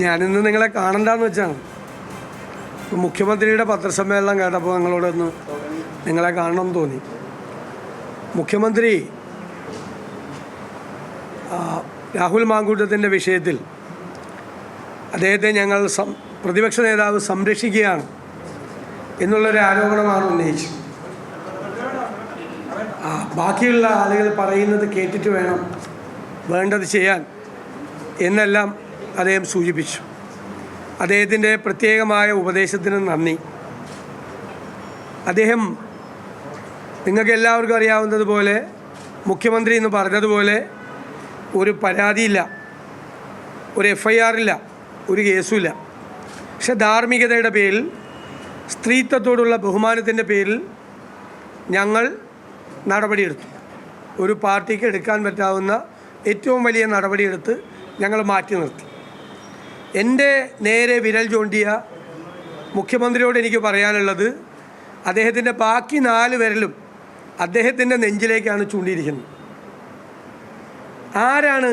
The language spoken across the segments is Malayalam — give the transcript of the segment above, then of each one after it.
ഞാനിന്ന് നിങ്ങളെ കാണണ്ടെന്ന് വെച്ചാണ്. മുഖ്യമന്ത്രിയുടെ പത്രസമ്മേളനം കേട്ടപ്പോൾ നിങ്ങളോടൊന്ന് നിങ്ങളെ കാണണമെന്ന് തോന്നി. മുഖ്യമന്ത്രി രാഹുൽ മാങ്കൂട്ടത്തിൻ്റെ വിഷയത്തിൽ അദ്ദേഹത്തെ ഞങ്ങൾ പ്രതിപക്ഷ നേതാവ് സംരക്ഷിക്കുകയാണ് എന്നുള്ളൊരു ആരോപണമാണ് ഉന്നയിച്ചത്. ബാക്കിയുള്ള ആളുകൾ പറയുന്നത് കേട്ടിട്ട് വേണം വേണ്ടത് ചെയ്യാൻ എന്നെല്ലാം അദ്ദേഹം സൂചിപ്പിച്ചു. അദ്ദേഹത്തിൻ്റെ പ്രത്യേകമായ ഉപദേശത്തിന് നന്ദി. അദ്ദേഹം നിങ്ങൾക്ക് എല്ലാവർക്കും അറിയാവുന്നതുപോലെ മുഖ്യമന്ത്രി എന്ന് പറഞ്ഞതുപോലെ ഒരു പരാതിയില്ല, ഒരു FIR ഇല്ല, ഒരു കേസുമില്ല. പക്ഷെ ധാർമ്മികതയുടെ പേരിൽ, സ്ത്രീത്വത്തോടുള്ള ബഹുമാനത്തിൻ്റെ പേരിൽ ഞങ്ങൾ നടപടിയെടുത്തു. ഒരു പാർട്ടിക്ക് എടുക്കാൻ പറ്റാവുന്ന ഏറ്റവും വലിയ നടപടിയെടുത്ത് ഞങ്ങൾ മാറ്റി നിർത്തി. എൻ്റെ നേരെ വിരൽ ചൂണ്ടിയ മുഖ്യമന്ത്രിയോട് എനിക്ക് പറയാനുള്ളത്, അദ്ദേഹത്തിൻ്റെ ബാക്കി 4 വിരലും അദ്ദേഹത്തിൻ്റെ നെഞ്ചിലേക്കാണ് ചൂണ്ടിയിരിക്കുന്നത്. ആരാണ്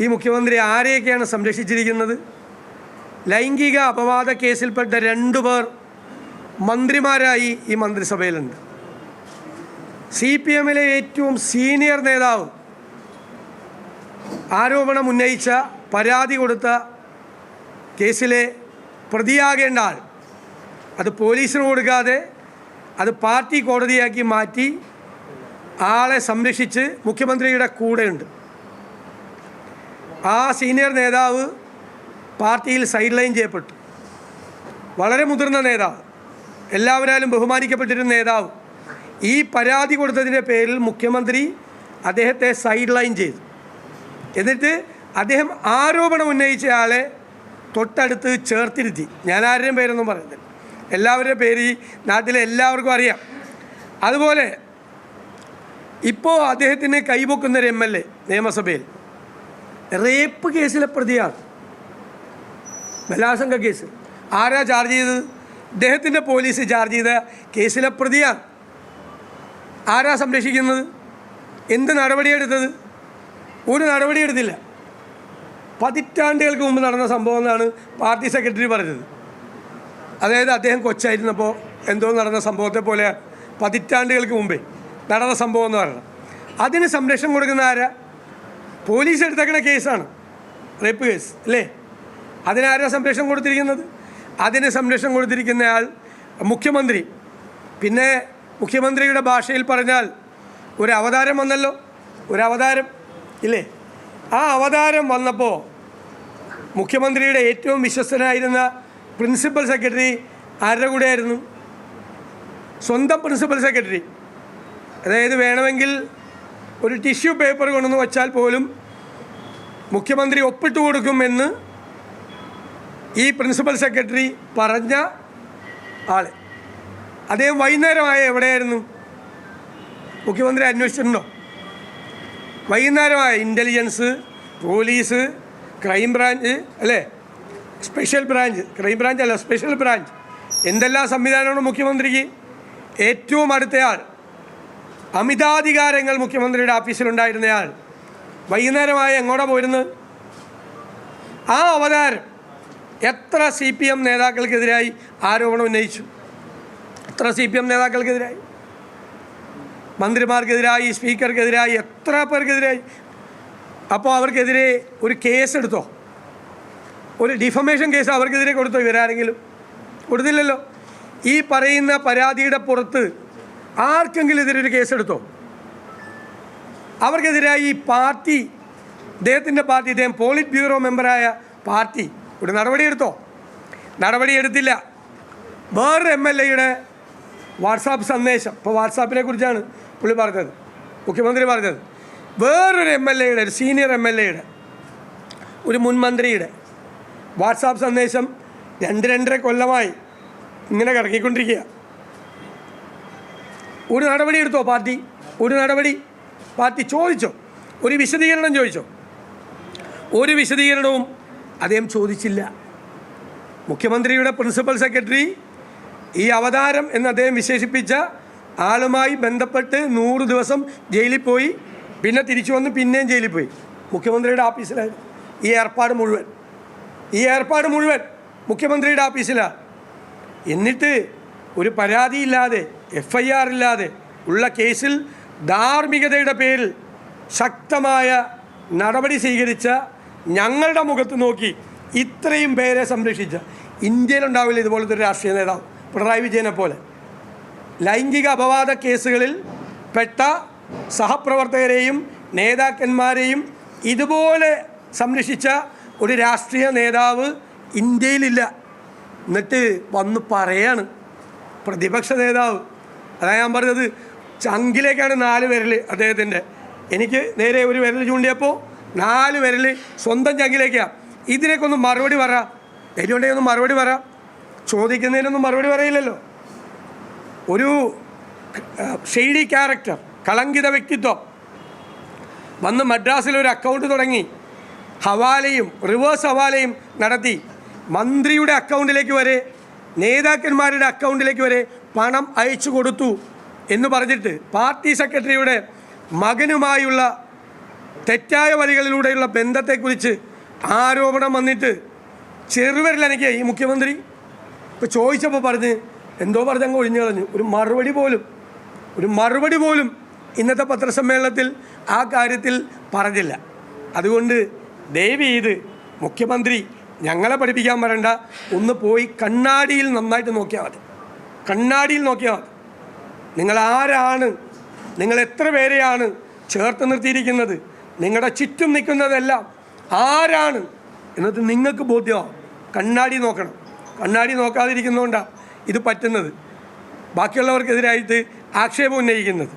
ഈ മുഖ്യമന്ത്രി ആരെയൊക്കെയാണ് സംരക്ഷിച്ചിരിക്കുന്നത്? ലൈംഗിക അപവാദ കേസിൽപ്പെട്ട 2 പേർ മന്ത്രിമാരായി ഈ മന്ത്രിസഭയിലുണ്ട്. CPMലെ ഏറ്റവും സീനിയർ നേതാവ്, ആരോപണം ഉന്നയിച്ച, പരാതി കൊടുത്ത കേസിലെ പ്രതിയാകേണ്ട ആൾ, അത് പോലീസിന് കൊടുക്കാതെ അത് പാർട്ടി കോടതിയാക്കി മാറ്റി ആളെ സംരക്ഷിച്ച് മുഖ്യമന്ത്രിയുടെ കൂടെയുണ്ട്. ആ സീനിയർ നേതാവ് പാർട്ടിയിൽ സൈഡ് ലൈൻ ചെയ്യപ്പെട്ടു. വളരെ മുതിർന്ന നേതാവ്, എല്ലാവരാലും ബഹുമാനിക്കപ്പെട്ടിരുന്ന നേതാവ്, ഈ പരാതി കൊടുത്തതിൻ്റെ പേരിൽ മുഖ്യമന്ത്രി അദ്ദേഹത്തെ സൈഡ് ലൈൻ ചെയ്തു. എന്നിട്ട് അദ്ദേഹം ആരോപണം ഉന്നയിച്ച ആളെ തൊട്ടടുത്ത് ചേർത്തിരുത്തി. ഞാൻ ആരുടെയും പേരൊന്നും പറയുന്നില്ല, എല്ലാവരുടെയും പേര് ഈ നാട്ടിലെ എല്ലാവർക്കും അറിയാം. അതുപോലെ ഇപ്പോൾ അദ്ദേഹത്തിന് കൈപൊക്കുന്നൊരു MLA നിയമസഭയിൽ റേപ്പ് കേസിലെ പ്രതിയാണ്. ബലാത്സംഗ കേസ് ആരാ ചാർജ് ചെയ്തത്? ഇദ്ദേഹത്തിൻ്റെ പോലീസ് ചാർജ് ചെയ്ത കേസിലെ പ്രതിയാണ്. ആരാ സംരക്ഷിക്കുന്നത്? എന്ത് നടപടിയെടുത്തത്? ഒരു നടപടിയെടുത്തില്ല. പതിറ്റാണ്ടുകൾക്ക് മുമ്പ് നടന്ന സംഭവം എന്നാണ് പാർട്ടി സെക്രട്ടറി പറഞ്ഞത്. അതായത് അദ്ദേഹം കൊച്ചായിരുന്നപ്പോൾ എന്തോ നടന്ന സംഭവത്തെ പോലെ പതിറ്റാണ്ടുകൾക്ക് മുമ്പേ നടന്ന സംഭവം എന്ന് പറയണം. അതിന് സംരക്ഷണം കൊടുക്കുന്ന ആരാ? പോലീസ് എടുത്തേക്കണ കേസാണ്, റേപ്പ് കേസ് അല്ലേ? അതിനാരാ സംരക്ഷണം കൊടുത്തിരിക്കുന്നത്? അതിന് സംരക്ഷണം കൊടുത്തിരിക്കുന്നയാൾ മുഖ്യമന്ത്രി. പിന്നെ മുഖ്യമന്ത്രിയുടെ ഭാഷയിൽ പറഞ്ഞാൽ ഒരു അവതാരം വന്നല്ലോ, ഒരു അവതാരം ഇല്ലേ? ആ അവതാരം വന്നപ്പോൾ മുഖ്യമന്ത്രിയുടെ ഏറ്റവും വിശ്വസ്തനായിരുന്ന പ്രിൻസിപ്പൽ സെക്രട്ടറി ആരുടെ കൂടെയായിരുന്നു? സ്വന്തം പ്രിൻസിപ്പൽ സെക്രട്ടറി. അതായത് വേണമെങ്കിൽ ഒരു ടിഷ്യൂ പേപ്പർ കൊണ്ടുവന്ന് വച്ചാൽ പോലും മുഖ്യമന്ത്രി ഒപ്പിട്ട് കൊടുക്കുമെന്ന് ഈ പ്രിൻസിപ്പൽ സെക്രട്ടറി പറഞ്ഞ ആൾ. അദ്ദേഹം വൈകുന്നേരമായ എവിടെയായിരുന്നു? മുഖ്യമന്ത്രി അന്വേഷിച്ചിട്ടുണ്ടോ? വൈകുന്നേരമായ ഇൻ്റലിജൻസ്, പോലീസ്, ക്രൈംബ്രാഞ്ച് അല്ലേ, സ്പെഷ്യൽ ബ്രാഞ്ച്, ക്രൈംബ്രാഞ്ച് അല്ല സ്പെഷ്യൽ ബ്രാഞ്ച്, എന്തെല്ലാം സംവിധാനമാണ് മുഖ്യമന്ത്രിക്ക്? ഏറ്റവും അടുത്തയാൾ, അമിതാധികാരങ്ങൾ മുഖ്യമന്ത്രിയുടെ ഓഫീസിലുണ്ടായിരുന്നയാൾ വൈകുന്നേരമായ എങ്ങോട്ടാണ് പോയിരുന്നത്? ആ അവതാരം എത്ര CPM നേതാക്കൾക്കെതിരായി ആരോപണം ഉന്നയിച്ചു? എത്ര CPM നേതാക്കൾക്കെതിരായി, മന്ത്രിമാർക്കെതിരായി, സ്പീക്കർക്കെതിരായി, എത്ര പേർക്കെതിരായി? അപ്പോൾ അവർക്കെതിരെ ഒരു കേസെടുത്തോ? ഒരു ഡിഫമേഷൻ കേസ് അവർക്കെതിരെ കൊടുത്തോ? ഇവരാരെങ്കിലും കൊടുത്തില്ലല്ലോ. ഈ പറയുന്ന പരാതിയുടെ പുറത്ത് ആർക്കെങ്കിലും എതിരെ ഒരു കേസെടുത്തോ? അവർക്കെതിരായി ഈ പാർട്ടി, ഇദ്ദേഹത്തിൻ്റെ പാർട്ടി, ഇദ്ദേഹം പോളിറ്റ് ബ്യൂറോ മെമ്പറായ പാർട്ടി ഒരു നടപടിയെടുത്തോ? നടപടിയെടുത്തില്ല. വേറൊരു MLAയുടെ വാട്സാപ്പ് സന്ദേശം, ഇപ്പോൾ വാട്സാപ്പിനെ കുറിച്ചാണ് പുള്ളി പറഞ്ഞത്, മുഖ്യമന്ത്രി പറഞ്ഞത്. വേറൊരു MLAയുടെ, ഒരു സീനിയർ MLAയുടെ, ഒരു മുൻ മന്ത്രിയുടെ വാട്സാപ്പ് സന്ദേശം 2-2.5 കൊല്ലമായി ഇങ്ങനെ കിടക്കിക്കൊണ്ടിരിക്കുക. ഒരു നടപടി എടുത്തോ പാർട്ടി? ഒരു നടപടി പാർട്ടി ചോദിച്ചോ? ഒരു വിശദീകരണം ചോദിച്ചോ? ഒരു വിശദീകരണവും അദ്ദേഹം ചോദിച്ചില്ല. മുഖ്യമന്ത്രിയുടെ പ്രിൻസിപ്പൽ സെക്രട്ടറി ഈ അവതാരം എന്ന് അദ്ദേഹം വിശേഷിപ്പിച്ച ആളുമായി ബന്ധപ്പെട്ട് 100 ദിവസം ജയിലിൽ പോയി, പിന്നെ തിരിച്ചു വന്ന് പിന്നെയും ജയിലിൽ പോയി. മുഖ്യമന്ത്രിയുടെ ഓഫീസിലായിരുന്നു ഈ ഏർപ്പാട് മുഴുവൻ. ഈ ഏർപ്പാട് മുഴുവൻ മുഖ്യമന്ത്രിയുടെ ഓഫീസിലാണ്. എന്നിട്ട് ഒരു പരാതിയില്ലാതെ FIR ഇല്ലാതെ ഉള്ള കേസിൽ ധാർമ്മികതയുടെ പേരിൽ ശക്തമായ നടപടി സ്വീകരിച്ച ഞങ്ങളുടെ മുഖത്ത് നോക്കി ഇത്രയും പേരെ സംരക്ഷിച്ച ഇന്ത്യയിലുണ്ടാവില്ല ഇതുപോലത്തെ ഒരു രാഷ്ട്രീയ നേതാവ് പിണറായി വിജയനെ പോലെ. ലൈംഗിക അപവാദ കേസുകളിൽ പെട്ട സഹപ്രവർത്തകരെയും നേതാക്കന്മാരെയും ഇതുപോലെ സംരക്ഷിച്ച ഒരു രാഷ്ട്രീയ നേതാവ് ഇന്ത്യയിലില്ല. എന്നിട്ട് വന്ന് പറയാണ് പ്രതിപക്ഷ നേതാവ്. അതാണ് ഞാൻ പറഞ്ഞത്, ചങ്കിലേക്കാണ് 4 വിരൽ അദ്ദേഹത്തിൻ്റെ. എനിക്ക് നേരെ ഒരു വിരൽ ചൂണ്ടിയപ്പോൾ 4 വിരൽ സ്വന്തം ചങ്കിലേക്കാണ്. ഇതിനൊക്കെ മറുപടി പറ, ധൈര്യമുണ്ടെങ്കിൽ മറുപടി പറ. ചോദിക്കുന്നതിനൊന്നും മറുപടി പറയില്ലല്ലോ. ഒരു ഷെയ്ഡി ക്യാരക്ടർ, കളങ്കിത വ്യക്തിത്വം വന്ന് മദ്രാസിലൊരു അക്കൗണ്ട് തുടങ്ങി ഹവാലയും റിവേഴ്സ് ഹവാലയും നടത്തി മന്ത്രിയുടെ അക്കൗണ്ടിലേക്ക് വരെ നേതാക്കന്മാരുടെ അക്കൗണ്ടിലേക്ക് വരെ പണം അയച്ചു കൊടുത്തു എന്ന് പറഞ്ഞിട്ട് പാർട്ടി സെക്രട്ടറിയുടെ മകനുമായുള്ള തെറ്റായ വഴികളിലൂടെയുള്ള ബന്ധത്തെക്കുറിച്ച് ആരോപണം വന്നിട്ട് ചെറുവിരലനക്ക് ഈ മുഖ്യമന്ത്രി ഇപ്പോൾ ചോദിച്ചപ്പോൾ പറഞ്ഞ് എന്തോ പറഞ്ഞങ്ങ് ഒഴിഞ്ഞു കളഞ്ഞു. ഒരു മറുപടി പോലും ഇന്നത്തെ പത്രസമ്മേളനത്തിൽ ആ കാര്യത്തിൽ പറഞ്ഞില്ല. അതുകൊണ്ട് ദയവ് ചെയ്ത് മുഖ്യമന്ത്രി ഞങ്ങളെ പഠിപ്പിക്കാൻ വരണ്ട, ഒന്ന് പോയി കണ്ണാടിയിൽ നന്നായിട്ട് നോക്കിയാൽ മതി. കണ്ണാടിയിൽ നോക്കിയാൽ മതി. നിങ്ങൾ ആരാണ്, നിങ്ങൾ എത്ര പേരെയാണ് ചേർത്ത് നിർത്തിയിരിക്കുന്നത്, നിങ്ങളുടെ ചുറ്റും നിൽക്കുന്നതെല്ലാം ആരാണ് എന്നത് നിങ്ങൾക്ക് ബോധ്യമാവും. കണ്ണാടി നോക്കണം. കണ്ണാടി നോക്കാതിരിക്കുന്നതുകൊണ്ടാണ് ഇത് പറ്റുന്നത്, ബാക്കിയുള്ളവർക്കെതിരായിട്ട് ആക്ഷേപം ഉന്നയിക്കുന്നത്.